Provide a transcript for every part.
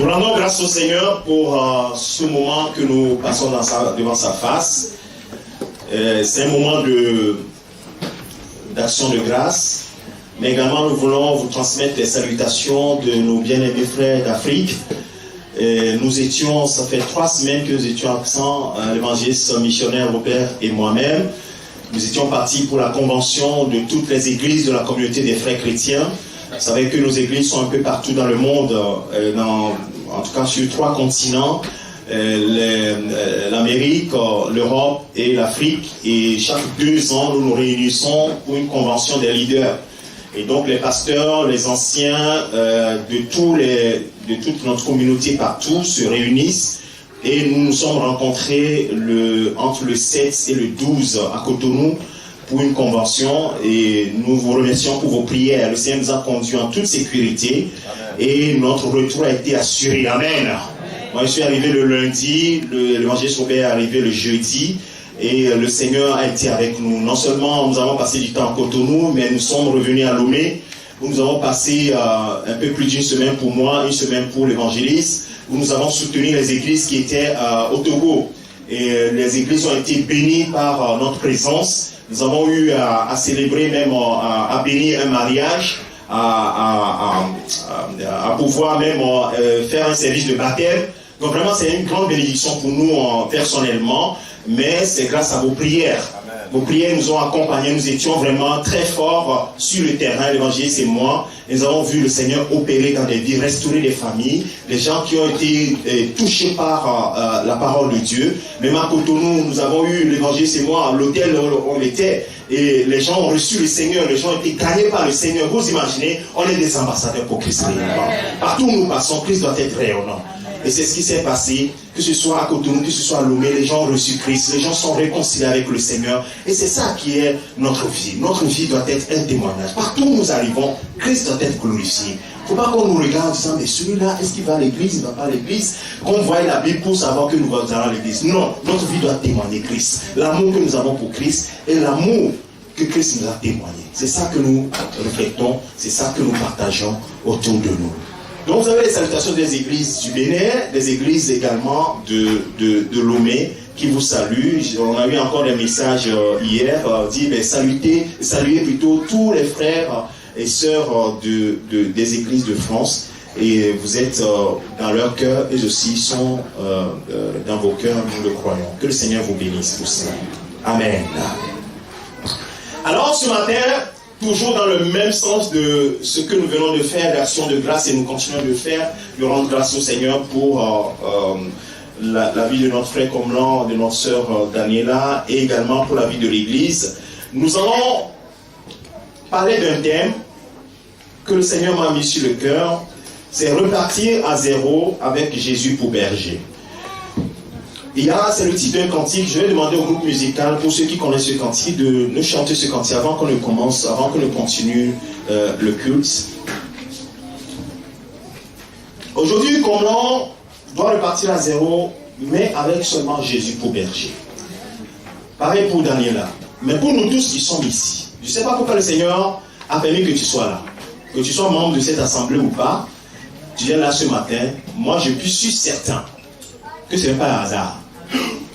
Nous rendons grâce au Seigneur pour ce moment que nous passons devant sa face. C'est un moment d'action de grâce, mais également nous voulons vous transmettre les salutations de nos bien-aimés frères d'Afrique. Ça fait 3 semaines que nous étions absents, l'évangéliste missionnaire Robert et moi-même. Nous étions partis pour la convention de toutes les églises de la communauté des frères chrétiens. Vous savez que nos églises sont un peu partout dans le monde, en tout cas sur 3 continents, l'Amérique, l'Europe et l'Afrique. Et chaque 2 ans, nous nous réunissons pour une convention des leaders. Et donc les pasteurs, les anciens de toute notre communauté partout se réunissent. Et nous nous sommes rencontrés entre le 7 et le 12 à Cotonou pour une convention, et nous vous remercions pour vos prières. Le Seigneur nous a conduits en toute sécurité. Amen. Et notre retour a été assuré. Amen. Moi je suis arrivé le lundi, l'évangéliste Robert est arrivé le jeudi, et le Seigneur a été avec nous. Non seulement nous avons passé du temps à Cotonou, mais nous sommes revenus à Lomé, où nous avons passé un peu plus d'1 semaine pour moi, 1 semaine pour l'évangéliste, où nous avons soutenu les églises qui étaient au Togo. Et les églises ont été bénies par notre présence. Nous avons eu à célébrer, même à bénir un mariage, à pouvoir même faire un service de baptême. Donc vraiment, c'est une grande bénédiction pour nous personnellement, mais c'est grâce à vos prières. Amen. Vos prières nous ont accompagnés, nous étions vraiment très forts sur le terrain, l'évangéliste et moi. Nous avons vu le Seigneur opérer dans des vies, restaurer des familles, des gens qui ont été touchés par la parole de Dieu. Même à Cotonou, nous avons eu l'évangéliste et moi, à l'hôtel où on était, et les gens ont reçu le Seigneur, les gens ont été gagnés par le Seigneur. Vous imaginez, on est des ambassadeurs pour Christ rayonnant. Partout où nous passons, Christ doit être rayonnant. Et c'est ce qui s'est passé, que ce soit à Cotonou, que ce soit à Lomé, les gens ont reçu Christ, les gens sont réconciliés avec le Seigneur. Et c'est ça qui est notre vie. Notre vie doit être un témoignage. Partout où nous arrivons, Christ doit être glorifié. Il ne faut pas qu'on nous regarde en disant, mais celui-là, est-ce qu'il va à l'église, il ne va pas à l'église? Qu'on voie la Bible pour savoir que nous allons à l'église. Non, notre vie doit témoigner Christ. L'amour que nous avons pour Christ et l'amour que Christ nous a témoigné. C'est ça que nous reflétons, c'est ça que nous partageons autour de nous. Donc vous avez les salutations des églises du Bénin, des églises également de Lomé qui vous saluent. On a eu encore des messages hier, dit saluez plutôt tous les frères et sœurs des églises de France. Et vous êtes dans leur cœur, et aussi sont dans vos cœurs, nous le croyons. Que le Seigneur vous bénisse pour ça. Amen. Alors ce matin, toujours dans le même sens de ce que nous venons de faire, l'action de grâce, et nous continuons de faire, de rendre grâce au Seigneur pour la vie de notre frère Comlan, de notre sœur Daniela, et également pour la vie de l'Église. Nous allons parler d'un thème que le Seigneur m'a mis sur le cœur, c'est repartir à zéro avec Jésus pour berger. C'est le titre d'un cantique. Je vais demander au groupe musical, pour ceux qui connaissent ce cantique, de nous chanter ce cantique avant qu'on ne commence, avant qu'on ne continue le culte. Aujourd'hui, Comlan doit repartir à zéro, mais avec seulement Jésus pour berger. Pareil pour Daniela. Mais pour nous tous qui sommes ici, je ne sais pas pourquoi le Seigneur a permis que tu sois là, que tu sois membre de cette assemblée ou pas. Tu viens là ce matin. Moi, je suis certain que ce n'est pas un hasard.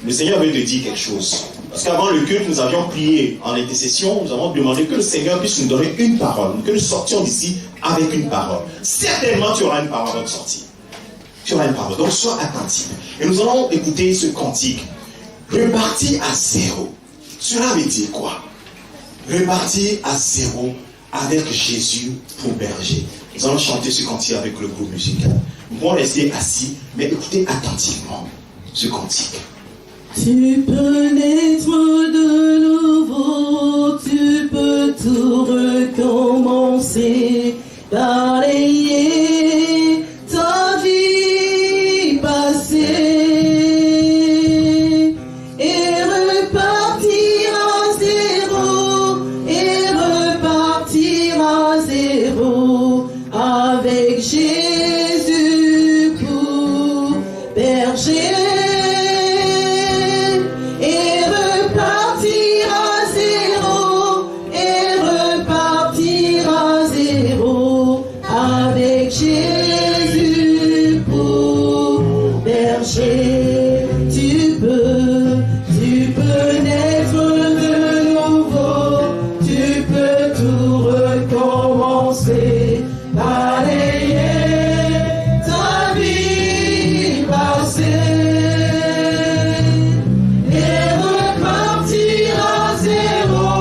Le Seigneur veut te dire quelque chose. Parce qu'avant le culte, nous avions prié en intercession, nous avons demandé que le Seigneur puisse nous donner une parole, que nous sortions d'ici avec une parole. Certainement, tu auras une parole avant de sortir. Tu auras une parole. Donc, sois attentif. Et nous allons écouter ce cantique. Repartir à zéro. Cela veut dire quoi? Repartir à zéro avec Jésus pour berger. Nous allons chanter ce cantique avec le groupe musical. Nous pouvons rester assis, mais écoutez attentivement ce cantique. Tu peux naître de nouveau, tu peux tout recommencer, balayer ta vie passée et repartir à zéro, avec Jésus pour berger. Jésus pour berger, tu peux naître de nouveau, tu peux tout recommencer, balayer ta vie passée et repartir à zéro,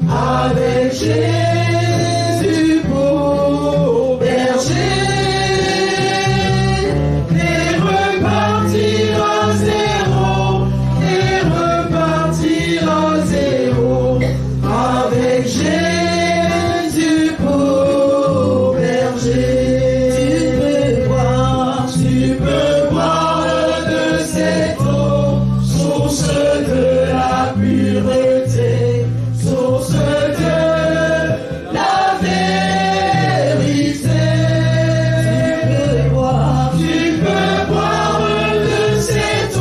avec Jésus pour berger. Et repartir à zéro, avec Jésus pour berger. Tu peux boire de cette eau, source de la pureté, source de la vérité. Tu peux boire de cette eau,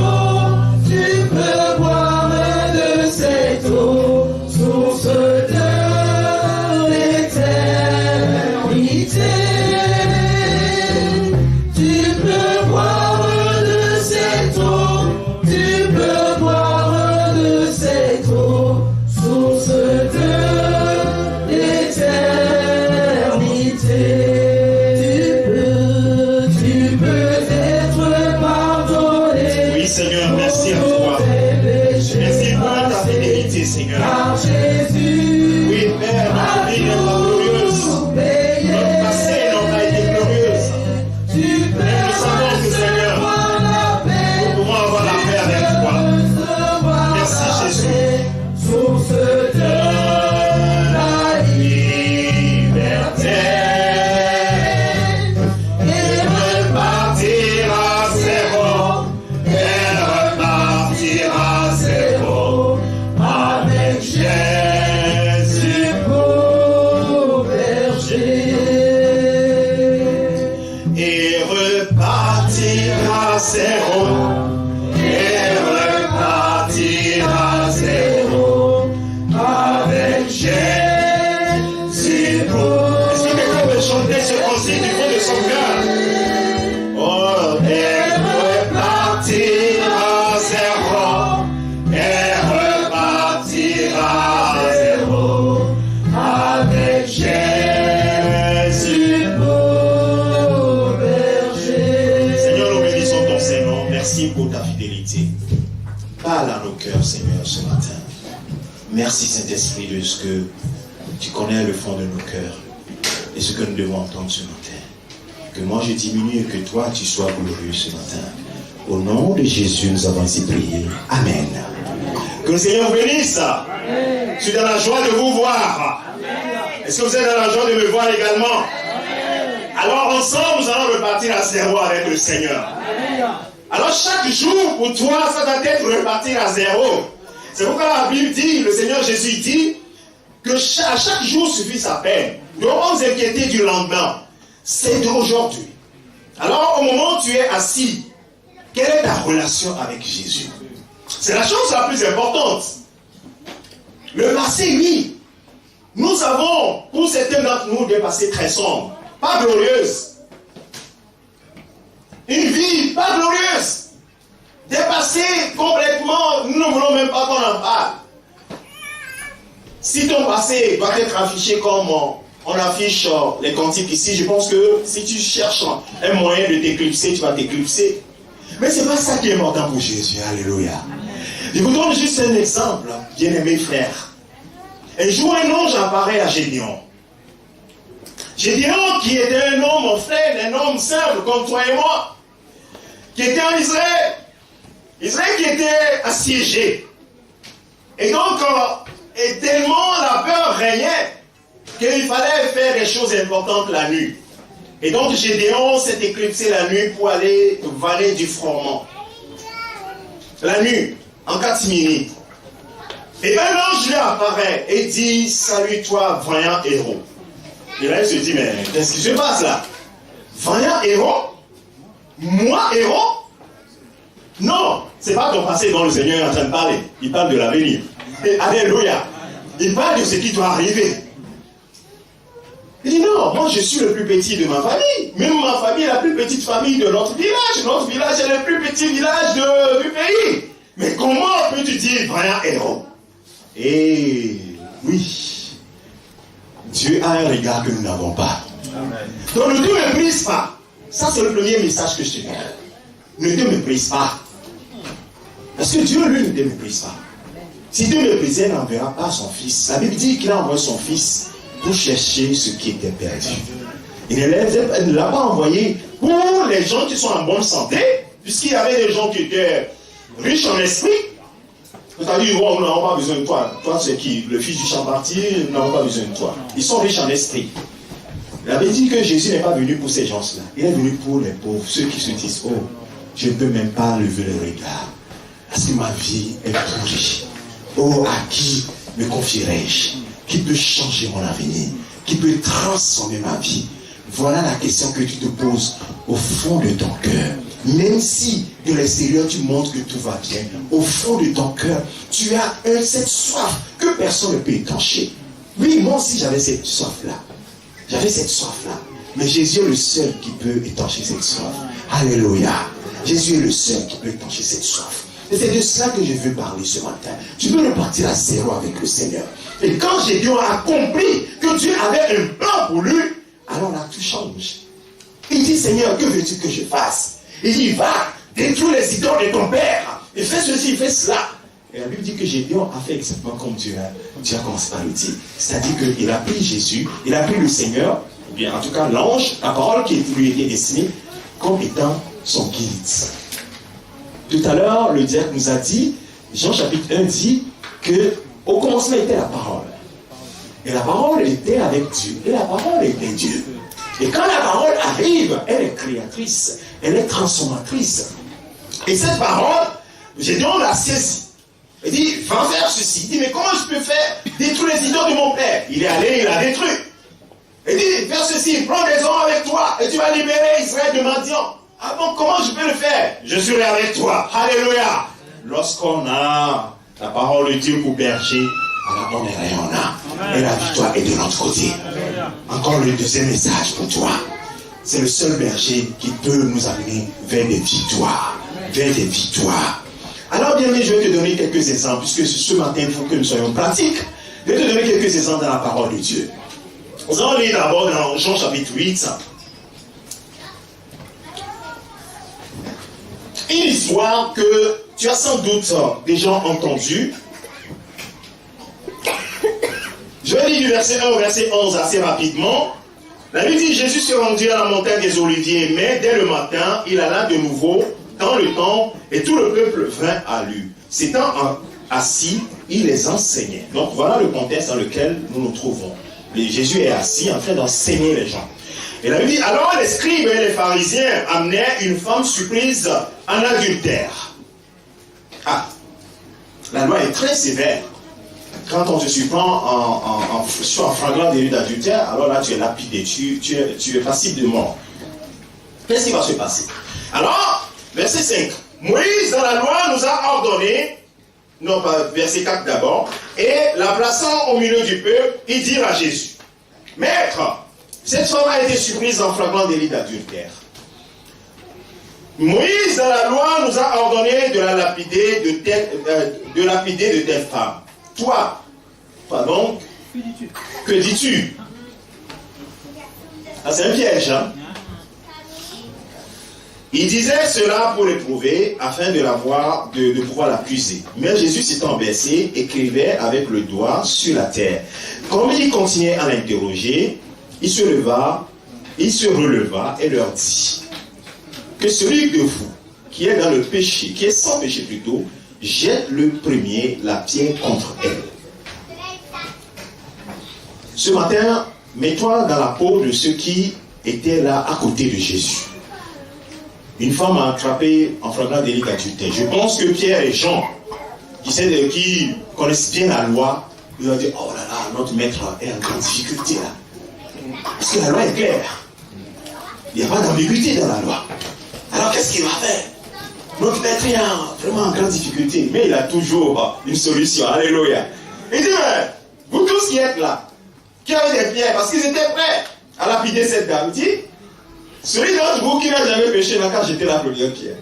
tu peux boire de cette eau, source de l'éternité. Tu peux boire de cette eau, tu peux boire de cette eau, source de l'éternité. Tu peux être pardonné. Oui, Seigneur, merci à toi. Merci pour ta fidélité, Seigneur. Par Jésus, Oui, Père, notre vie n'est pas glorieuse. Notre passé n'a pas été glorieuse. tu peux Mais nous savons que, Seigneur, avoir la paix. nous pouvons avoir la paix avec toi. Merci, Jésus. Source de la liberté. Et Repartir à zéro, et repartir à zéro, avec Jésus pour berger. et repartir à zéro, et repartir à zéro, avec Jésus pour. Est-ce que quelqu'un peut chanter ce concile du fond de son cœur? Oh, et repartir à zéro, et repartir à zéro, avec Jésus Pour berger. Seigneur, nous bénissons ton Seigneur. Merci pour ta fidélité. Parle à nos cœurs, Seigneur, ce matin. Merci, Saint-Esprit, de ce que tu connais le fond de nos cœurs et ce que nous devons entendre ce matin. Que moi je diminue et que toi tu sois glorieux ce matin. Au nom de Jésus, nous avons ainsi prié. Amen. Que le Seigneur vous bénisse. Je suis dans la joie de vous voir. Est-ce que vous êtes dans la joie de me voir également? Alors ensemble, nous allons repartir à zéro avec le Seigneur. Alors chaque jour, pour toi, ça doit être repartir à zéro. C'est pourquoi la Bible dit, le Seigneur Jésus dit, que à chaque jour suffit sa peine. Ne pas vous inquiéter du lendemain. C'est d'aujourd'hui. Alors au moment où tu es assis, quelle est ta relation avec Jésus? C'est la chose la plus importante. Le passé, oui. Nous avons, pour certains d'entre nous, des passés très sombres, pas glorieuses. Une vie pas glorieuse. Des passés complètement, nous ne voulons même pas qu'on en parle. Si ton passé doit être affiché comme on affiche les cantiques ici, je pense que si tu cherches un moyen de t'éclipser, tu vas t'éclipser. Mais ce n'est pas ça qui est important pour Jésus. Alléluia. Je vous donne juste un exemple, bien-aimés frères. Un jour, un ange apparaît à Gédéon. Gédéon qui était un homme, mon frère, un homme simple comme toi et moi, qui était en Israël. Israël qui était assiégé. Et donc, et tellement la peur régnait qu'il fallait faire des choses importantes la nuit. Et donc Gédéon s'est éclipsé la nuit pour aller valer du froment. La nuit, en catimini. Et un ange lui apparaît et dit, salut toi, vaillant héros. Et là il se dit, mais qu'est-ce qui se passe là? Vaillant héros? Moi héros? Non, c'est pas ton passé dont le Seigneur est en train de parler. Il parle de l'avenir. Et alléluia. Il parle de ce qui doit arriver. Il dit non, moi je suis le plus petit de ma famille. Même ma famille est la plus petite famille de notre village. Notre village est le plus petit village du pays. Mais comment peux-tu dire vaillant héros? Et oui, Dieu a un regard que nous n'avons pas. Amen. Donc ne te méprise pas. Ça c'est le premier message que je te donne. Ne te méprise pas. Parce que Dieu lui ne te méprise pas. Si Dieu méprisait, il n'enverra pas son fils. La Bible dit qu'il a envoyé son fils pour chercher ce qui était perdu. Il ne l'a pas envoyé pour les gens qui sont en bonne santé, puisqu'il y avait des gens qui étaient riches en esprit. C'est-à-dire, oh, nous n'avons pas besoin de toi. Toi, c'est qui? Le fils du champ-parti, nous n'avons pas besoin de toi. Ils sont riches en esprit. Il avait dit que Jésus n'est pas venu pour ces gens-là. Il est venu pour les pauvres, ceux qui se disent, oh, je ne peux même pas lever le regard. Parce que ma vie est pourrie. Oh, à qui me confierai-je? Qui peut changer mon avenir? Qui peut transformer ma vie? Voilà la question que tu te poses au fond de ton cœur. Même si de l'extérieur tu montres que tout va bien, au fond de ton cœur, tu as cette soif que personne ne peut étancher. Oui, moi aussi j'avais cette soif-là. J'avais cette soif-là. Mais Jésus est le seul qui peut étancher cette soif. Alléluia. Jésus est le seul qui peut étancher cette soif. Et c'est de cela que je veux parler ce matin. Tu peux repartir à zéro avec le Seigneur. Et quand Gédéon a compris que Dieu avait un plan pour lui, alors là, tout change. Il dit, Seigneur, que veux-tu que je fasse? Il dit, va, détruis les idoles de ton père. Et fais ceci, fais cela. Et la Bible dit que Gédéon a fait exactement comme Dieu a commencé par le dire. C'est-à-dire qu'il a pris Jésus, il a pris le Seigneur, ou bien en tout cas l'ange, la parole qui lui était destinée, comme étant son guide. Tout à l'heure, le diacre nous a dit, Jean chapitre 1 dit que au commencement était la parole. Et la parole était avec Dieu. Et la parole était Dieu. Et quand la parole arrive, elle est créatrice. Elle est transformatrice. Et cette parole, Gédéon l'a saisie. Il dit, va faire ceci. Il dit, mais comment je peux faire détruire les idoles de mon père? Il est allé, il a détruit. Il dit, fais ceci, prends des hommes avec toi et tu vas libérer Israël de mendiants. Ah bon, comment je peux le faire? Je serai avec toi. Alléluia. Lorsqu'on a la parole de Dieu pour berger, alors on est rayonnant. Et la victoire est de notre côté. Encore le deuxième message pour toi. C'est le seul berger qui peut nous amener vers des victoires. Vers des victoires. Alors bien aimé, je vais te donner quelques exemples, puisque ce matin, il faut que nous soyons pratiques. Je vais te donner quelques exemples dans la parole de Dieu. Nous allons lire d'abord dans Jean chapitre 8. Une histoire que tu as sans doute déjà entendue. Je vais lire du verset 1 au verset 11 assez rapidement. La Bible dit, Jésus se rendit à la montagne des Oliviers, mais dès le matin, il alla de nouveau dans le temple et tout le peuple vint à lui. S'étant assis, il les enseignait. Donc voilà le contexte dans lequel nous nous trouvons. Jésus est assis en train d'enseigner les gens. Et la Bible dit, alors les scribes et les pharisiens amenèrent une femme surprise en adultère. Ah, la loi est très sévère. Quand on te surprend en flagrant délit d'adultère, alors là tu es lapidé, tu es passible de mort. Qu'est-ce qui va se passer? Alors, verset 5. Moïse dans la loi nous a ordonné, non pas verset 4 d'abord, et la plaçant au milieu du peuple, il dit à Jésus, Maître, cette femme a été surprise en flagrant délit d'adultère. Moïse dans la loi nous a ordonné de la lapider de telle femme. Toi donc, que dis-tu? Ah, c'est un piège, hein? Il disait cela pour l'éprouver, afin de pouvoir l'accuser. Mais Jésus s'étant baissé, écrivait avec le doigt sur la terre. Comme il continuait à l'interroger, il se releva et leur dit, que celui de vous qui est dans le péché, qui est sans péché plutôt, jette le premier la pierre contre elle. Ce matin, mets-toi dans la peau de ceux qui étaient là à côté de Jésus. Une femme a attrapé en flagrant délit d'adultère. Je pense que Pierre et Jean, qui connaissent bien la loi, ils ont dit, oh là là, notre maître est en grande difficulté là. Parce que la loi est claire. Il n'y a pas d'ambiguïté dans la loi. Alors qu'est-ce qu'il va faire? Notre maître est vraiment en grande difficulté. Mais il a toujours une solution. Alléluia. Il dit, vous tous qui êtes là, qui avez des pierres, parce qu'ils étaient prêts. a lapidé cette dame. Il dit, celui d'entre vous qui n'a jamais péché n'a qu'à jeter la première pierre.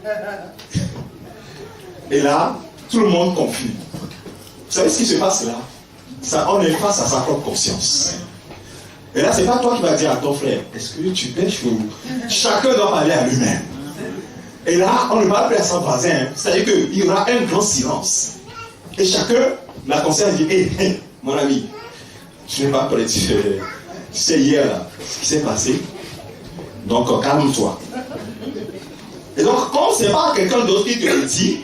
Et là, tout le monde confie. Vous savez ce qui se passe là? Ça, on est face à sa propre conscience. Et là, c'est pas toi qui vas dire à ton frère, est-ce que tu pêches ou... Chacun doit parler à lui-même. Et là, on ne parle plus à son voisin. Hein. C'est-à-dire qu'il y aura un grand silence. Et chacun, la conscience dit, hé, mon ami, tu n'es pas prêt. Tu sais, hier, là, ce qui s'est passé. Donc, calme-toi. Et donc, comme ce n'est pas quelqu'un d'autre qui te le dit,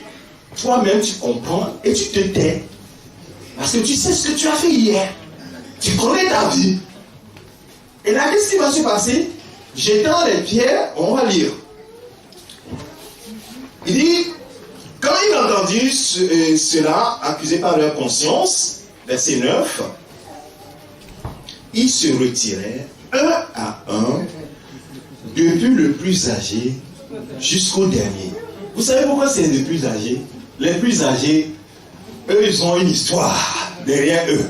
toi-même, tu comprends et tu te tais. Parce que tu sais ce que tu as fait hier. Tu connais ta vie. Et là, qu'est-ce qui va se passer? Jetant les pierres, on va lire. Il dit, quand il a entendu cela, accusé par leur conscience, verset 9, ils se retirèrent un à un, depuis le plus âgé jusqu'au dernier. Vous savez pourquoi c'est les plus âgés? Les plus âgés, eux, ils ont une histoire derrière eux.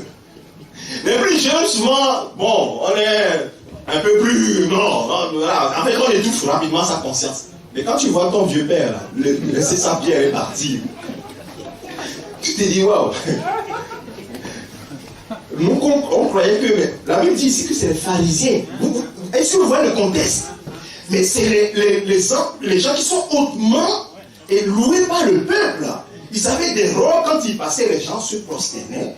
Les plus jeunes, souvent, bon, on est un peu plus... Non, voilà. En fait, on étouffe rapidement sa conscience. Mais quand tu vois ton vieux père, là, laisser sa pierre est partie, tu te dis, waouh. Nous, on croyait que... La Bible dit ici que c'est les pharisiens. Est-ce que vous voyez le contexte? Mais c'est les gens qui sont hautement loués par le peuple. Ils avaient des rôles, quand ils passaient, les gens se prosternaient.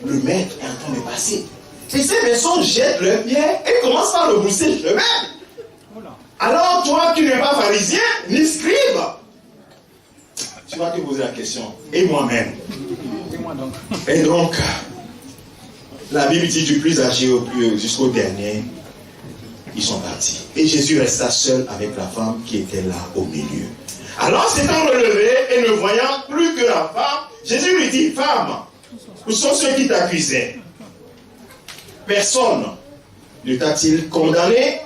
Le maître est en train de passer. Et ces personnes jettent leurs pierres et commencent par le bousser eux-mêmes. Alors toi, tu n'es pas pharisien, ni scribe. Tu vas te poser la question. Et moi-même? Et donc, la Bible dit du plus âgé jusqu'au dernier, ils sont partis. Et Jésus resta seul avec la femme qui était là au milieu. Alors s'étant relevé et ne voyant plus que la femme, Jésus lui dit, femme, où sont ceux qui t'accusaient? Personne ne t'a-t-il condamné?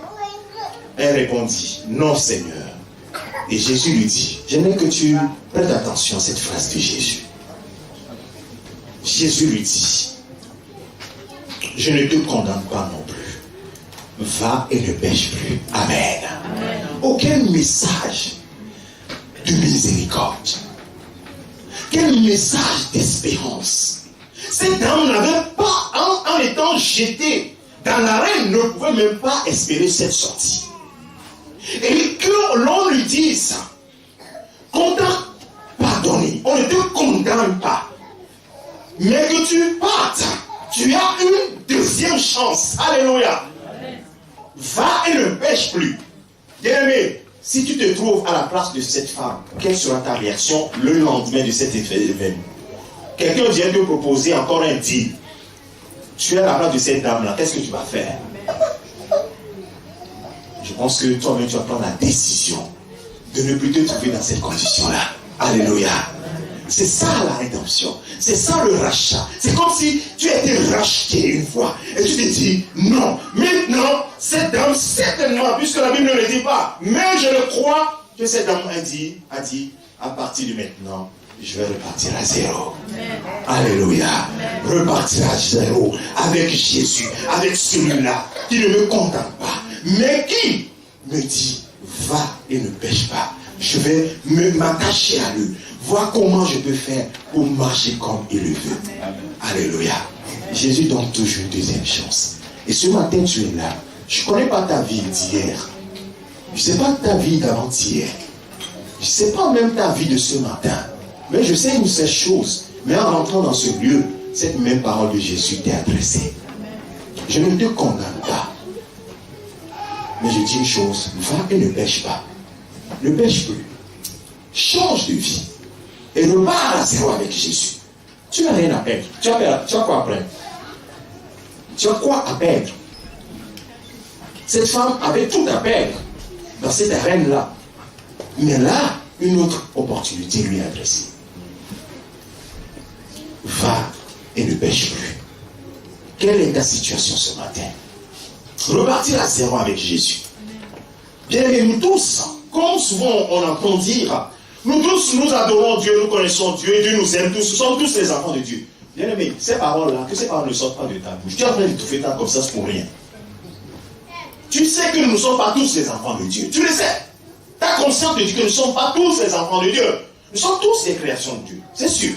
Elle répondit, non Seigneur. Et Jésus lui dit, j'aimerais que tu prêtes attention à cette phrase de Jésus. Jésus lui dit, je ne te condamne pas non plus. Va et ne pêche plus. Amen. Amen. Aucun message de miséricorde. Quel message d'espérance. Cette dame n'avait pas, en étant jetée dans l'arène, ne pouvait même pas espérer cette sortie. Et que l'on lui dise qu'on t'a pardonné, on ne te condamne pas, mais que tu partes, tu as une deuxième chance. Alléluia. Va et ne pêche plus. Bien-aimé, si tu te trouves à la place de cette femme, quelle sera ta réaction le lendemain de cet événement? Quelqu'un vient te proposer encore un deal. Tu es à la place de cette dame-là, qu'est-ce que tu vas faire? Je pense que toi-même tu vas prendre la décision de ne plus te trouver dans cette condition-là. Alléluia. C'est ça la rédemption. C'est ça le rachat. C'est comme si tu étais racheté une fois. Et tu te dis, non, maintenant, cette dame, certainement, puisque la Bible ne le dit pas, mais je le crois, que cette dame a dit, à partir de maintenant, je vais repartir à zéro. Amen. Alléluia. Amen. Repartir à zéro avec Jésus, avec celui-là qui ne me condamne pas, mais qui me dit, va et ne pêche pas. Je vais m'attacher à lui. Voir comment je peux faire pour marcher comme il le veut. Amen. Alléluia. Jésus donne toujours une deuxième chance. Et ce matin, tu es là. Je ne connais pas ta vie d'hier. Je ne sais pas ta vie d'avant-hier. Je ne sais pas même ta vie de ce matin. Mais je sais une seule chose. Mais en rentrant dans ce lieu, cette même parole de Jésus t'est adressée. Je ne te condamne pas. Mais je dis une chose. Va et ne pêche pas. Ne pêche plus. Change de vie. Et repars à zéro avec Jésus. Tu n'as rien à perdre. Tu as quoi à perdre? Tu as quoi à perdre? Cette femme avait tout à perdre dans cette arène-là. Mais là, une autre opportunité lui est adressée. Va et ne pêche plus. Quelle est ta situation ce matin? Repartir à zéro avec Jésus. Bien aimés, nous tous, comme souvent on entend dire, nous tous, nous adorons Dieu, nous connaissons Dieu, et Dieu nous aime tous, nous sommes tous les enfants de Dieu. Bien aimé, ces paroles-là, que ces paroles ne sortent pas de ta bouche. Tu es en train de tout faire comme ça, c'est pour rien. Tu sais que nous ne sommes pas tous les enfants de Dieu. Tu le sais. Tu as conscience de Dieu que nous ne sommes pas tous les enfants de Dieu. Nous sommes tous les créations de Dieu. C'est sûr.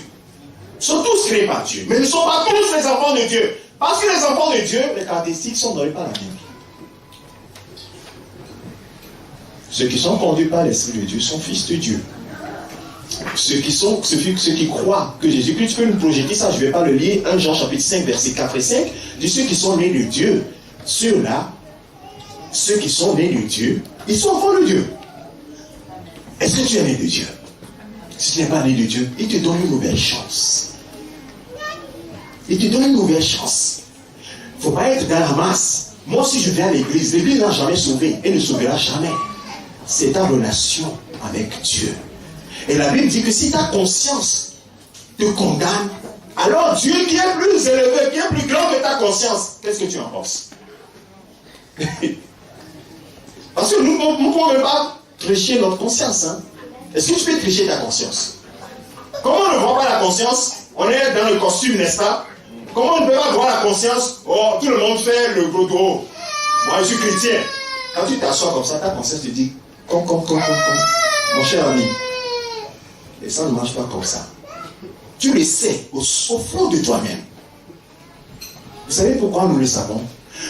Nous sommes tous créés par Dieu. Mais nous ne sommes pas tous les enfants de Dieu. Parce que les enfants de Dieu, les caractéristiques sont données par la Bible. Ceux qui sont conduits par l'Esprit de Dieu sont fils de Dieu. Ceux qui croient que Jésus-Christ, tu peux nous projeter ça, je ne vais pas le lire, 1 Jean chapitre 5, versets 4 et 5, de ceux qui sont nés de Dieu. Ceux-là, ceux qui sont nés de Dieu, ils sont enfants de Dieu. Est-ce que tu es né de Dieu? Si tu n'es pas né de Dieu, il te donne une nouvelle chance. Il te donne une nouvelle chance. Il ne faut pas être dans la masse. Moi, si je vais à l'église, l'église n'a jamais sauvé et ne sauvera jamais. C'est ta relation avec Dieu. Et la Bible dit que si ta conscience te condamne, alors Dieu qui est plus élevé, qui est plus grand que ta conscience, qu'est-ce que tu en penses? Parce que nous ne pouvons pas tricher notre conscience. Hein? Est-ce que tu peux tricher ta conscience? Comment on ne voit pas la conscience? On est dans le costume, n'est-ce pas? Comment on ne peut pas voir la conscience? Oh, tout le monde fait le gros dos. Moi, je suis chrétien. Quand tu t'assois comme ça, ta conscience te dit, mon cher ami. Et ça ne marche pas comme ça. Tu le sais au fond de toi-même. Vous savez pourquoi nous le savons?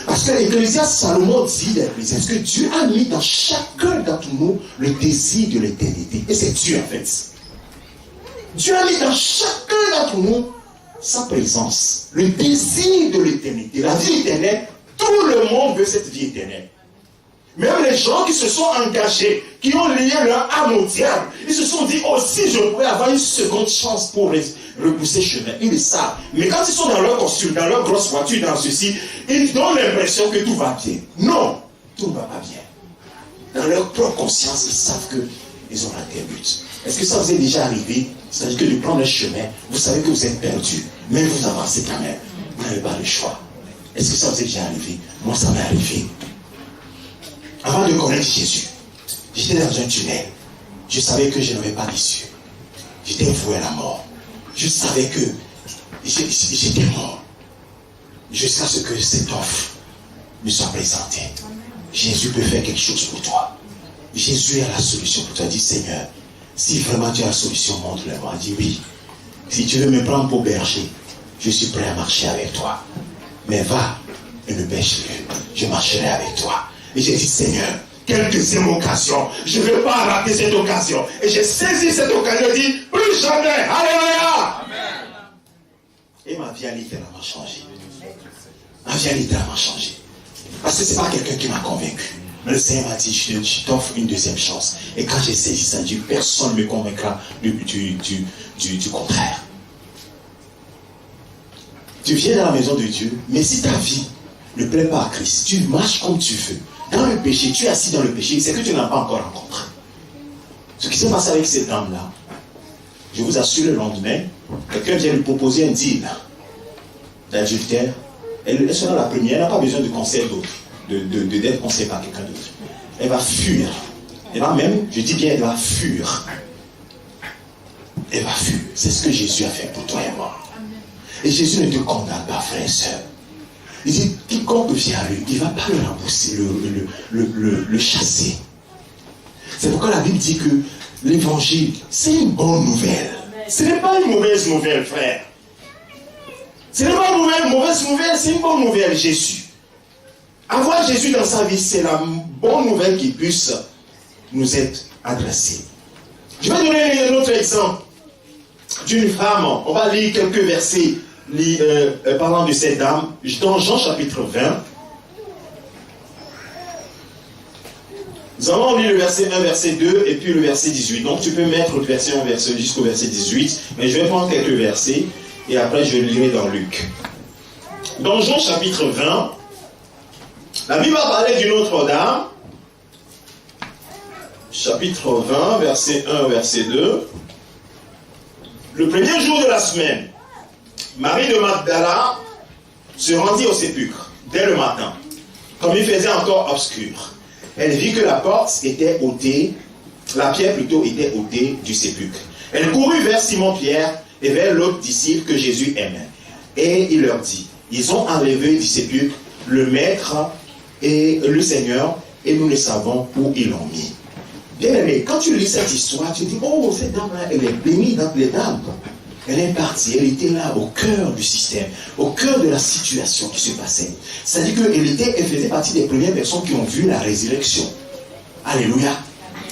Parce que l'Ecclésiaste, Salomon dit l'Ecclésiaste que Dieu a mis dans chacun d'entre nous le désir de l'éternité. Et c'est Dieu en fait. Dieu a mis dans chacun d'entre nous sa présence, le désir de l'éternité, la vie éternelle. Tout le monde veut cette vie éternelle. Même les gens qui se sont engagés, qui ont lié leur âme au diable, ils se sont dit, oh, si je pourrais avoir une seconde chance pour repousser chemin, ils le savent. Mais quand ils sont dans leur costume, dans leur grosse voiture, dans ceci, ils ont l'impression que tout va bien. Non, tout ne va pas bien. Dans leur propre conscience, ils savent qu'ils ont raté un but. Est-ce que ça vous est déjà arrivé? C'est-à-dire que de prendre un chemin, vous savez que vous êtes perdu, mais vous avancez quand même. Vous n'avez pas le choix. Est-ce que ça vous est déjà arrivé? Moi, ça m'est arrivé. Avant de connaître Jésus, j'étais dans un tunnel. Je savais que je n'avais pas d'issue. J'étais voué à la mort. Je savais que j'étais mort. Jusqu'à ce que cette offre me soit présentée. Jésus peut faire quelque chose pour toi. Jésus a la solution pour toi. Dis, Seigneur, si vraiment tu as la solution, montre-le-moi. Dis oui. Si tu veux me prendre pour berger, je suis prêt à marcher avec toi. Mais va et ne pêche plus. Je marcherai avec toi. Et j'ai dit, Seigneur, quelle deuxième occasion. Je ne veux pas rater cette occasion. Et j'ai saisi cette occasion et dit, plus jamais. Alléluia. Amen. Et ma vie a littéralement changé. Ma vie a littéralement changé. Parce que ce n'est pas quelqu'un qui m'a convaincu. Mais le Seigneur m'a dit, je t'offre une deuxième chance. Et quand j'ai saisi ça, Dieu, personne ne me convaincra du contraire. Tu viens dans la maison de Dieu, mais si ta vie ne plaît pas à Christ, tu marches comme tu veux. Dans le péché, tu es assis dans le péché, c'est que tu n'as pas encore rencontré. Ce qui s'est passé avec cette dame-là, je vous assure, le lendemain, quelqu'un vient lui proposer un deal d'adultère. Elle sera la première, elle n'a pas besoin de conseil d'autres, d'être conseillée par quelqu'un d'autre. Elle va fuir. Elle va même, je dis bien, elle va fuir. Elle va fuir. C'est ce que Jésus a fait pour toi et moi. Et Jésus ne te condamne pas, frère et soeur. Il dit, quiconque vient à lui, il ne va pas le rembourser, le chasser. C'est pourquoi la Bible dit que l'évangile, c'est une bonne nouvelle. Ce n'est pas une mauvaise nouvelle, frère. Ce n'est pas une mauvaise nouvelle, c'est une bonne nouvelle, Jésus. Avoir Jésus dans sa vie, c'est la bonne nouvelle qui puisse nous être adressée. Je vais donner un autre exemple d'une femme. On va lire quelques versets. Parlant de cette dame, dans Jean chapitre 20, nous allons lire le verset 1, verset 2 et puis le verset 18. Donc tu peux mettre le verset 1 jusqu'au verset 18, mais je vais prendre quelques versets et après je lirai dans Luc. Dans Jean chapitre 20, la Bible va parler d'une autre dame. Chapitre 20, verset 1, verset 2. Le premier jour de la semaine, Marie de Magdala se rendit au sépulcre dès le matin, comme il faisait encore obscur. Elle vit que la porte était ôtée, la pierre plutôt était ôtée du sépulcre. Elle courut vers Simon-Pierre et vers l'autre disciple que Jésus aimait. Et il leur dit, ils ont enlevé du sépulcre le maître et le Seigneur, et nous ne savons où ils l'ont mis. Bien aimé, quand tu lis cette histoire, tu dis, oh, cette dame-là, elle est bénie dans les dames. Elle est partie, elle était là au cœur du système, au cœur de la situation qui se passait. C'est-à-dire elle faisait partie des premières personnes qui ont vu la résurrection. Alléluia.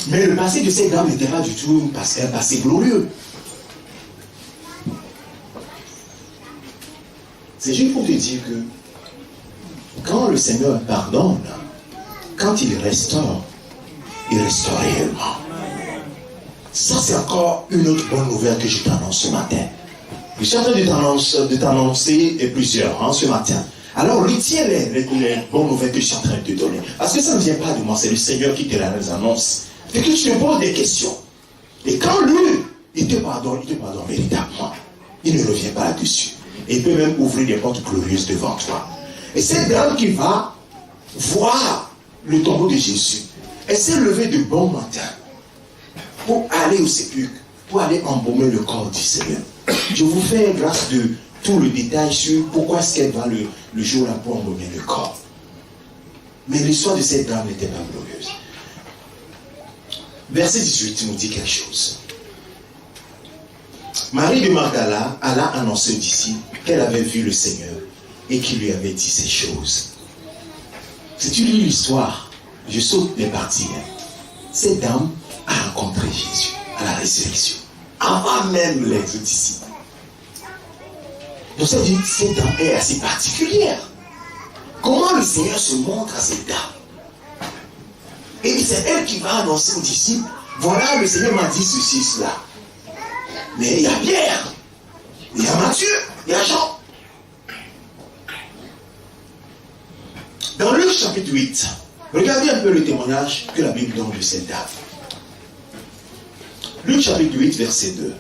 Mais le passé de cette dame n'était pas du tout un passé glorieux. C'est juste pour te dire que quand le Seigneur pardonne, quand il restaure réellement. Ça, c'est encore une autre bonne nouvelle que je t'annonce ce matin. Je suis en train de t'annoncer plusieurs ce matin. Alors, retiens les bonnes nouvelles que je suis en train de te donner. Parce que ça ne vient pas de moi, c'est le Seigneur qui te les annonce. Et que tu te poses des questions. Et quand lui, il te pardonne véritablement. Il ne revient pas là-dessus. Et il peut même ouvrir des portes glorieuses devant toi. Et cette dame qui va voir le tombeau de Jésus, elle s'est levée de bon matin pour aller au sépulcre, pour aller embaumer le corps du Seigneur. Je vous fais grâce de tout le détail sur pourquoi est-ce qu'elle va le jour-là pour embaumer le corps. Mais l'histoire de cette dame n'était pas glorieuse. Verset 18 nous dit quelque chose. Marie de Magdala alla annoncer aux disciples qu'elle avait vu le Seigneur et qu'il lui avait dit ces choses. Si tu lis l'histoire, je saute les parties. Cette dame a rencontré Jésus à la résurrection, avant même les autres disciples. Donc ça dit, cette dame est assez particulière. Comment le Seigneur se montre à cette dame? Et c'est elle qui va annoncer aux disciples, voilà, le Seigneur m'a dit ceci, cela. Mais il y a Pierre, il y a Matthieu, il y a Jean. Dans Luc chapitre 8, regardez un peu le témoignage que la Bible donne de cette dame. Luc chapitre 8, verset 2.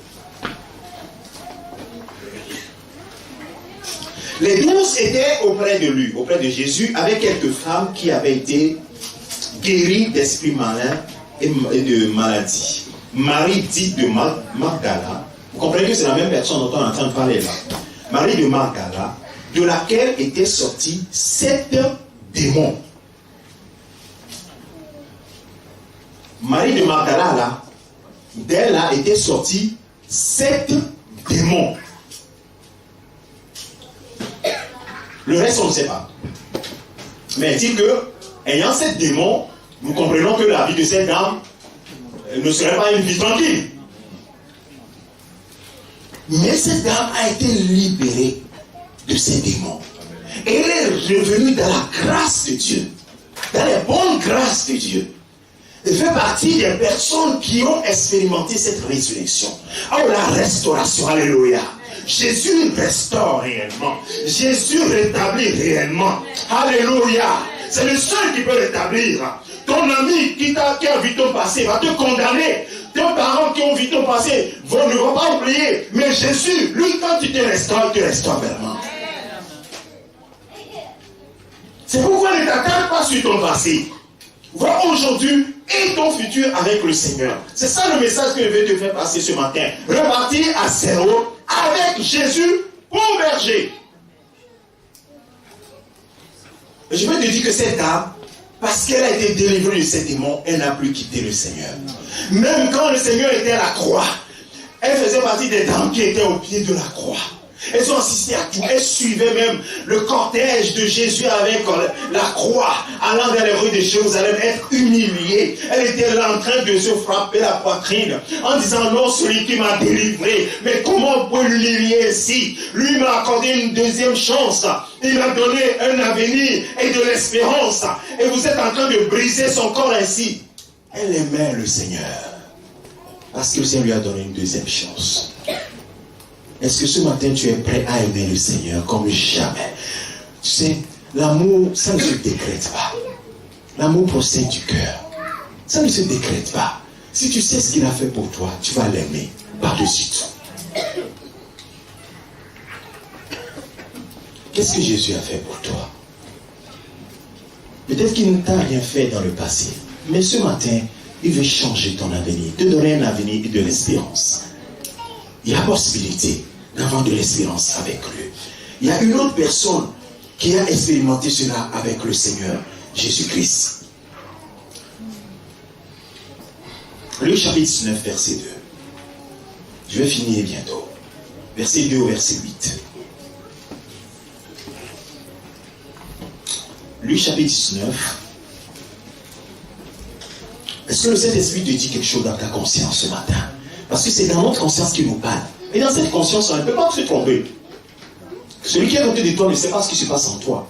Les 12 étaient auprès de lui, auprès de Jésus, avec quelques femmes qui avaient été guéries d'esprits malins et de maladies. Marie dite de Magdala, vous comprenez que c'est la même personne dont on est en train de parler là. Marie de Magdala, de laquelle étaient sortis 7 démons. Marie de Magdala, là, d'elle là, étaient sortis 7 démons. Le reste, on ne sait pas. Mais dit que, ayant 7 démons, nous comprenons que la vie de cette dame ne serait pas une vie tranquille. Mais cette dame a été libérée de ces démons. Et elle est revenue dans la grâce de Dieu, dans les bonnes grâces de Dieu. Elle fait partie des personnes qui ont expérimenté cette résurrection. Oh, la restauration, alléluia. Jésus restaure réellement. Jésus rétablit réellement. Alléluia. C'est le seul qui peut rétablir. Ton ami qui a vu ton passé va te condamner. Tes parents qui ont vu ton passé ne vont pas oublier. Mais Jésus, lui, quand il te restaure vraiment. C'est pourquoi ne t'attarde pas sur ton passé. Vois aujourd'hui et ton futur avec le Seigneur. C'est ça le message que je vais te faire passer ce matin. Repartir à zéro avec Jésus pour berger. Et je vais te dire que cette dame, parce qu'elle a été délivrée de ces démons, elle n'a plus quitté le Seigneur. Même quand le Seigneur était à la croix, elle faisait partie des dames qui étaient au pied de la croix. Elles ont assisté à tout. Elles suivaient même le cortège de Jésus avec la croix, allant dans les rues de Jérusalem, être humiliée. Elle était là en train de se frapper la poitrine, en disant non, celui qui m'a délivré. Mais comment on peut l'humilier ainsi? Lui m'a accordé une deuxième chance. Il m'a donné un avenir et de l'espérance. Et vous êtes en train de briser son corps ainsi. Elle aimait le Seigneur, parce que le Seigneur lui a donné une deuxième chance. Est-ce que ce matin tu es prêt à aimer le Seigneur comme jamais? Tu sais, l'amour, ça ne se décrète pas. L'amour procède du cœur. Ça ne se décrète pas. Si tu sais ce qu'il a fait pour toi, tu vas l'aimer par-dessus tout. Qu'est-ce que Jésus a fait pour toi? Peut-être qu'il ne t'a rien fait dans le passé, mais ce matin, il veut changer ton avenir, te donner un avenir et de l'espérance. Il y a possibilité d'avoir de l'espérance avec lui. Il y a une autre personne qui a expérimenté cela avec le Seigneur. Jésus-Christ. Luc chapitre 19, verset 2. Je vais finir bientôt. Verset 2 au verset 8. Luc chapitre 19. Est-ce que le Saint-Esprit te dit quelque chose dans ta conscience ce matin? Parce que c'est dans notre conscience qu'il nous parle. Et dans cette conscience, on ne peut pas se tromper. Celui qui est à côté de toi ne sait pas ce qui se passe en toi.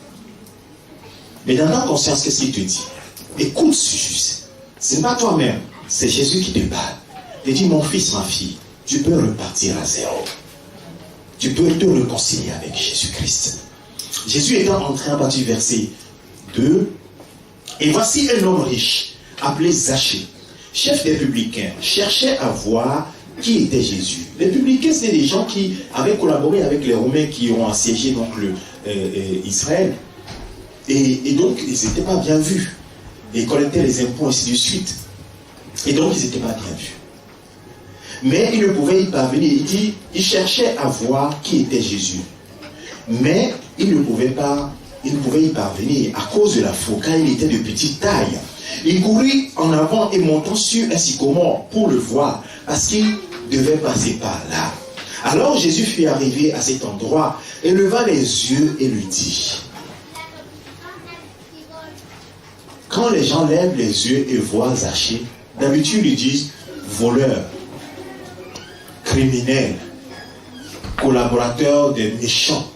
Mais dans ta conscience, qu'est-ce qu'il te dit? Écoute juste. Ce n'est pas toi-même, c'est Jésus qui te parle. Il dit, mon fils, ma fille, tu peux repartir à zéro. Tu peux te réconcilier avec Jésus-Christ. Jésus étant entré à partir du verset 2, et voici un homme riche, appelé Zachée, chef des publicains, cherchait à voir qui était Jésus. Les publicains, c'était des gens qui avaient collaboré avec les Romains qui ont assiégé donc Israël. Et donc, ils n'étaient pas bien vus. Ils collectaient les impôts, ainsi de suite. Et donc, ils n'étaient pas bien vus. Mais il ne pouvait y parvenir. Il dit, il cherchait à voir qui était Jésus. Mais il ne pouvait y parvenir à cause de la foule, car il était de petite taille. Il courut en avant et montant sur un sycomore pour le voir, parce qu'il devait passer par là. Alors Jésus fut arrivé à cet endroit et leva les yeux et lui dit. Quand les gens lèvent les yeux et voient Zachée, d'habitude ils disent voleur, criminel, collaborateur des méchants.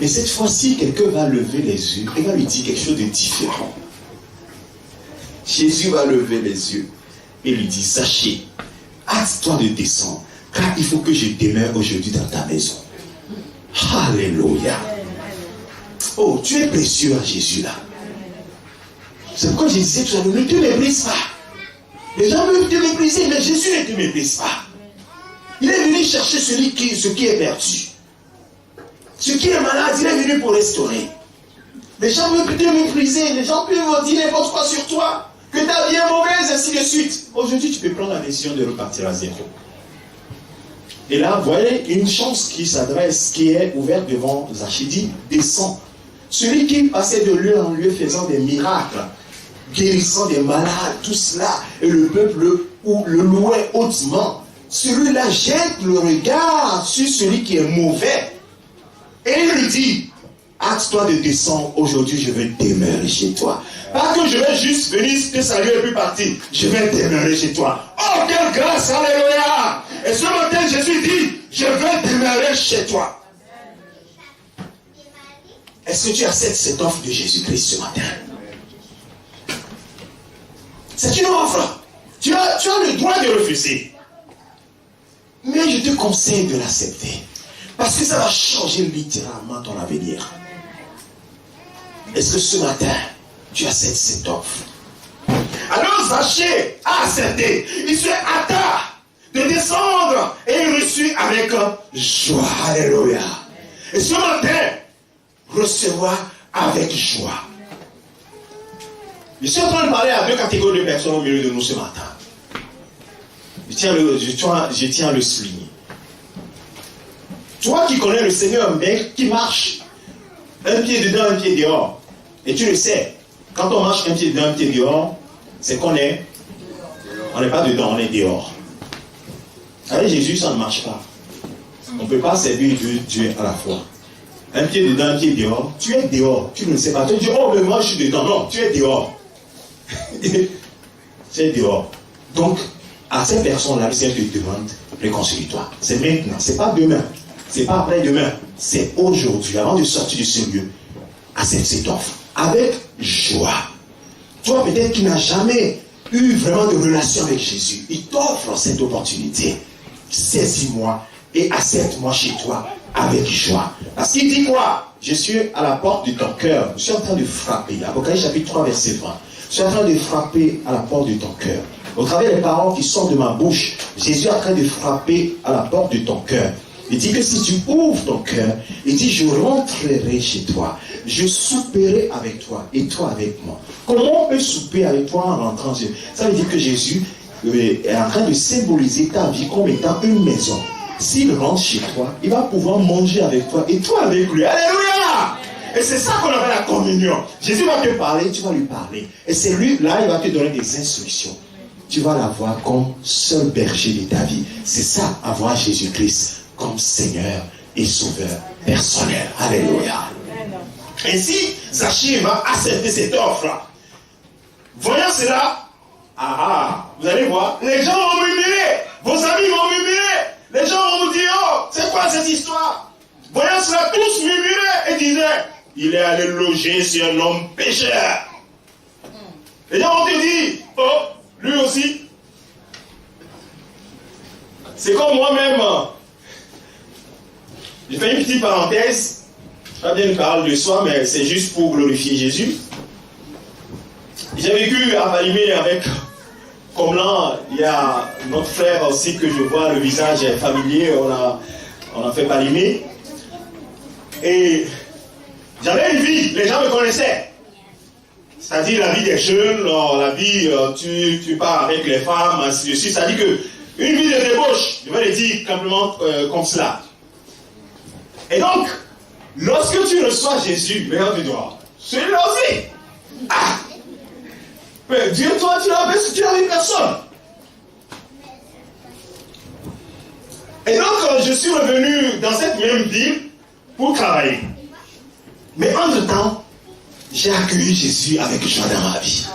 Mais cette fois-ci, quelqu'un va lever les yeux et va lui dire quelque chose de différent. Jésus va lever les yeux et lui dit, Zachée, hâte-toi de descendre, car il faut que je demeure aujourd'hui dans ta maison. Alléluia. Oh, tu es précieux à Jésus là. C'est pourquoi je disais tout à l'heure, ne te méprise pas. Les gens veulent te mépriser, mais Jésus ne te méprise pas. Il est venu chercher ce qui est perdu. Ce qui est malade, il est venu pour restaurer. Les gens veulent te mépriser, les gens peuvent dire n'importe quoi sur toi, que ta vie est mauvaise, ainsi de suite. Aujourd'hui, tu peux prendre la décision de repartir à zéro. Et là, vous voyez une chance qui s'adresse, qui est ouverte devant Zachée, dit, descends. Celui qui passait de lieu en lieu faisant des miracles, guérissant des malades, tout cela, et le peuple le louait hautement, celui-là jette le regard sur celui qui est mauvais. Et il lui dit, hâte-toi de descendre, aujourd'hui je vais demeurer chez toi. Pas que je vais juste venir te saluer et puis partir, je vais demeurer chez toi. Oh, quelle grâce, alléluia! Et ce matin, Jésus dit, je vais demeurer chez toi. Est-ce que tu acceptes cette offre de Jésus-Christ ce matin? C'est une offre. Tu as le droit de refuser. Mais je te conseille de l'accepter. Parce que ça va changer littéralement ton avenir. Est-ce que ce matin, tu acceptes cette offre? Alors Zachée a accepté. Il se hâta de descendre et il reçut avec joie. Alléluia. Et ce matin, recevoir avec joie. Je suis en train de parler à deux catégories de personnes au milieu de nous ce matin. Je tiens à le souligner. Toi qui connais le Seigneur, mais qui marche un pied dedans, un pied dehors. Et tu le sais, quand on marche un pied dedans, un pied dehors, c'est qu'on est. On n'est pas dedans, on est dehors. Avec Jésus, ça ne marche pas. On ne peut pas servir Dieu à la fois. Un pied dedans, un pied dehors. Tu es dehors, tu ne le sais pas. Tu dis, oh, mais moi je suis dedans. Non, tu es dehors. Tu es dehors. Donc, à cette personne-là, le Seigneur te demande, réconcilie-toi. C'est maintenant, c'est pas demain. C'est pas après-demain. C'est aujourd'hui, avant de sortir de ce lieu. Accepte cette offre. Avec joie. Toi, peut-être qui n'as jamais eu vraiment de relation avec Jésus, il t'offre cette opportunité. Saisis-moi et accepte-moi chez toi avec joie. Parce qu'il dit quoi? Je suis à la porte de ton cœur. Je suis en train de frapper. Apocalypse chapitre 3, verset 20. Je suis en train de frapper à la porte de ton cœur. Au travers des paroles qui sortent de ma bouche, Jésus est en train de frapper à la porte de ton cœur. Il dit que si tu ouvres ton cœur, il dit, je rentrerai chez toi. Je souperai avec toi et toi avec moi. Comment on peut souper avec toi en rentrant? Ça veut dire que Jésus est en train de symboliser ta vie comme étant une maison. S'il rentre chez toi, il va pouvoir manger avec toi et toi avec lui. Alléluia! Et c'est ça qu'on appelle la communion. Jésus va te parler, tu vas lui parler. Et c'est lui, là, il va te donner des instructions. Tu vas l'avoir comme seul berger de ta vie. C'est ça, avoir Jésus-Christ comme Seigneur et Sauveur personnel. Alléluia. Ainsi, Zachée va accepter cette offre-là. Voyant cela, vous allez voir, les gens vont murmurer, vos amis vont murmurer, les gens vont vous dire, oh, c'est quoi cette histoire? Voyant cela, tous murmuraient et disaient, il est allé loger sur un homme pécheur. Les gens vont te dire, oh, lui aussi. C'est comme moi-même. Je fais une petite parenthèse. Pas bien parler de soi, mais c'est juste pour glorifier Jésus. J'ai vécu à Valimé avec, comme là, il y a notre frère aussi que je vois, le visage est familier, on a fait Valimé. Et j'avais une vie, les gens me connaissaient. C'est-à-dire la vie des jeunes, la vie, tu pars avec les femmes, ainsi de suite. C'est-à-dire qu'une vie de débauche, je vais le dire simplement comme cela. Et donc, lorsque tu reçois Jésus, regarde du doigt, celui-là aussi. Mais Dieu, toi, tu n'avais personne. Et donc, je suis revenu dans cette même ville pour travailler. Mais entre-temps, j'ai accueilli Jésus avec joie dans ma vie.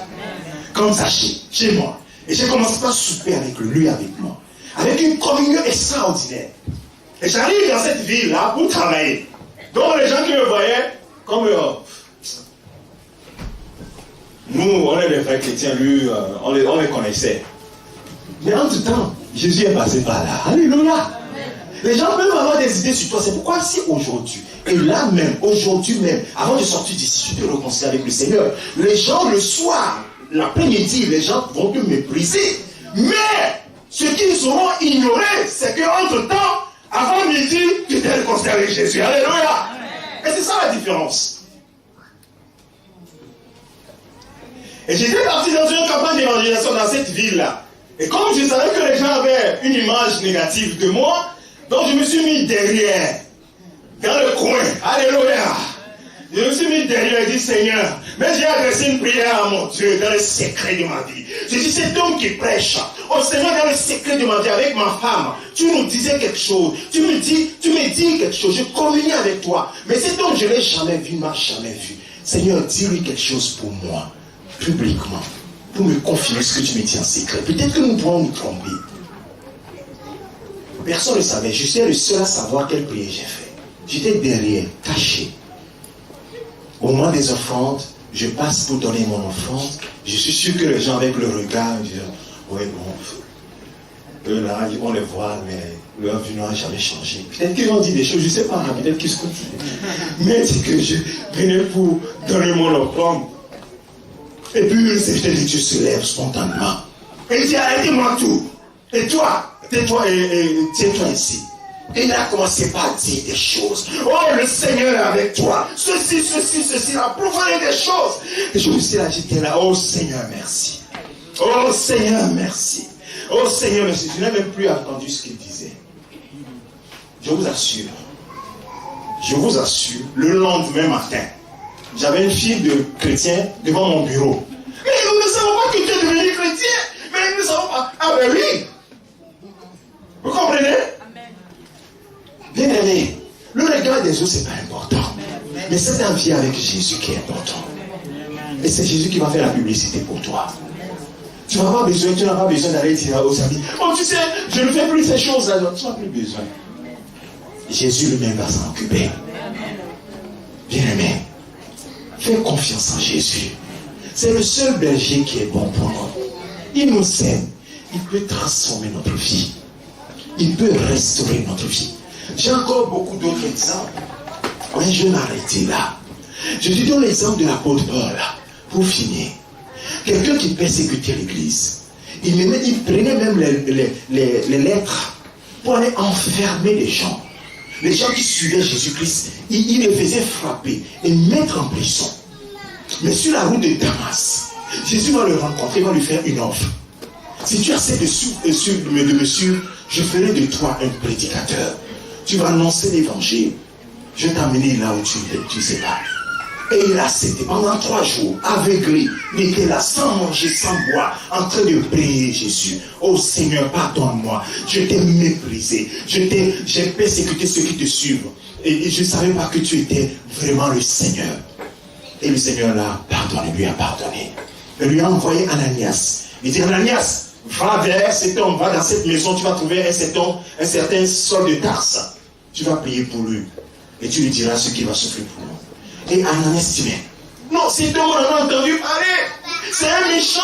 Comme ça, chez moi. Et j'ai commencé à souper avec lui, avec moi. Avec une communion extraordinaire. Et j'arrive dans cette ville-là pour travailler. Donc les gens qui me voyaient, comme nous, on est des vrais chrétiens, lui, on les connaissait. Mais entre-temps, Jésus est passé par là. Alléluia. Les gens peuvent avoir des idées sur toi. C'est pourquoi si aujourd'hui, et là même, aujourd'hui même, avant de sortir d'ici, je te réconcilie avec le Seigneur, les gens le soir, l'après-midi, les gens vont te mépriser. Mais ce qu'ils auront ignoré, c'est qu'entre-temps, avant midi, tu t'es réconcilié avec Jésus. Alléluia. Et c'est ça la différence. Et j'étais parti dans une campagne d'évangélisation dans cette ville-là. Et comme je savais que les gens avaient une image négative de moi, donc je me suis mis derrière, dans le coin. Alléluia. Je me suis mis derrière et dit, Seigneur, mais j'ai adressé une prière à mon Dieu dans le secret de ma vie. J'ai dit, cet homme qui prêche, oh Seigneur, dans le secret de ma vie, avec ma femme, tu nous disais quelque chose, tu me dis quelque chose, je communie avec toi. Mais cet homme, je ne l'ai jamais vu, m'a jamais vu. Seigneur, dis-lui quelque chose pour moi, publiquement, pour me confirmer ce que tu me dis en secret. Peut-être que nous pourrons nous tromper. Personne ne savait, je suis le seul à savoir quelle prière j'ai fait. J'étais derrière, caché. Au moment des offrandes, je passe pour donner mon offrande. Je suis sûr que les gens avec le regard disent, oui bon, eux là, on les voit, mais leur vie n'a jamais changé. Peut-être qu'ils ont dit des choses, je ne sais pas, peut-être qu'ils se continuent. Mais c'est que je venais pour donner mon offrande. Et puis le Seigneur de Dieu se lève spontanément. Et il dit, arrêtez-moi tout. Et toi, tais-toi et tiens-toi ici. Et il a commencé par dire des choses. Oh, le Seigneur est avec toi. Ceci, la profondeur des choses. Et je me suis là, j'étais là. Oh Seigneur, merci. Oh Seigneur, merci. Oh Seigneur, merci. Je n'ai même plus entendu ce qu'il disait. Je vous assure, le lendemain matin, j'avais une fille de chrétien devant mon bureau. Mais nous ne savons pas que tu es devenu chrétien. Mais nous ne savons pas. Ah ben oui. Vous comprenez? Bien aimé, le regard des autres, c'est pas important. Mais c'est un vie avec Jésus qui est important. Et c'est Jésus qui va faire la publicité pour toi. Tu n'as pas besoin d'aller dire aux amis, oh tu sais, je ne fais plus ces choses-là. Tu n'as plus besoin. Jésus lui-même va s'en occuper. Bien aimé, fais confiance en Jésus. C'est le seul berger qui est bon pour nous. Il nous aime. Il peut transformer notre vie. Il peut restaurer notre vie. J'ai encore beaucoup d'autres exemples. Mais je vais m'arrêter là. Je te donne l'exemple de l'apôtre Paul, pour finir. Quelqu'un qui persécutait l'église. Il prenait même les lettres pour aller enfermer les gens. Les gens qui suivaient Jésus-Christ, il les faisait frapper et mettre en prison. Mais sur la route de Damas, Jésus va le rencontrer, va lui faire une offre. Si tu acceptes de me suivre, je ferai de toi un prédicateur. Tu vas annoncer l'évangile. Je vais t'amener là où tu ne sais pas. Et il a accepté pendant 3 jours, aveuglé. Il était là sans manger, sans boire, en train de prier Jésus. Oh Seigneur, pardonne-moi. Je t'ai méprisé. J'ai persécuté ceux qui te suivent. Et je ne savais pas que tu étais vraiment le Seigneur. Et le Seigneur l'a pardonné, lui a pardonné. Il lui a envoyé Ananias. Il dit, Ananias, va vers cet homme, va dans cette maison, tu vas trouver un certain Saul de Tarse. Tu vas prier pour lui. Et tu lui diras ce qu'il va souffrir pour nous. Et Ananias dit, mais non, cet homme, on en a entendu parler. C'est un méchant.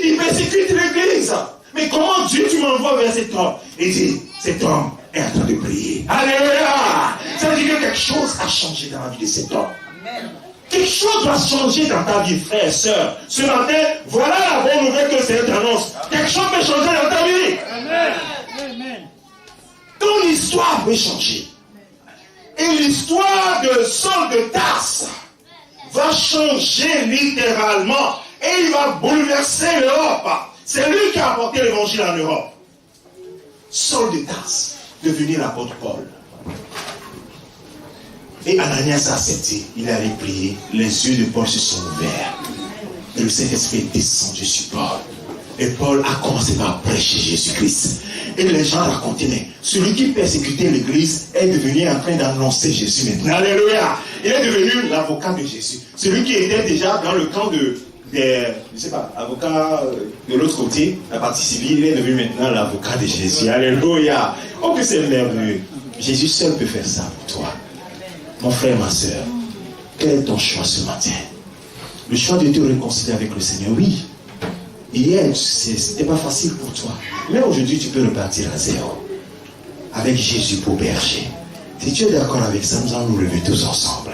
Il persécute l'église. Mais comment Dieu, tu m'envoies vers cet homme? Il dit, cet homme est en train de prier. Alléluia. Ça veut dire que quelque chose a changé dans la vie de cet homme. Amen. Quelque chose va changer dans ta vie, frère et soeur. Ce matin, voilà la bonne nouvelle que c'est annonce. Quelque chose peut changer dans ta vie. Amen. Amen. Ton histoire peut changer. Et l'histoire de Saul de Tarse va changer littéralement. Et il va bouleverser l'Europe. C'est lui qui a apporté l'évangile en Europe. Saul de Tarse, devenu l'apôtre Paul. Et Ananias a accepté. Il est allé prier. Les yeux de Paul se sont ouverts. Et le Saint-Esprit est descendu sur Paul. Et Paul a commencé par prêcher Jésus-Christ. Et les gens racontaient, mais celui qui persécutait l'église est devenu en train d'annoncer Jésus maintenant. Alléluia. Il est devenu l'avocat de Jésus. Celui qui était déjà dans le camp avocat de l'autre côté, la partie civile, il est devenu maintenant l'avocat de Jésus. Alléluia. Oh, que c'est merveilleux. Jésus seul peut faire ça pour toi. Mon frère, ma soeur, quel est ton choix ce matin? Le choix de te réconcilier avec le Seigneur, oui. Hier, c'était pas facile pour toi. Mais aujourd'hui, tu peux repartir à zéro. Avec Jésus pour berger. Si tu es d'accord avec ça, nous allons nous lever tous ensemble.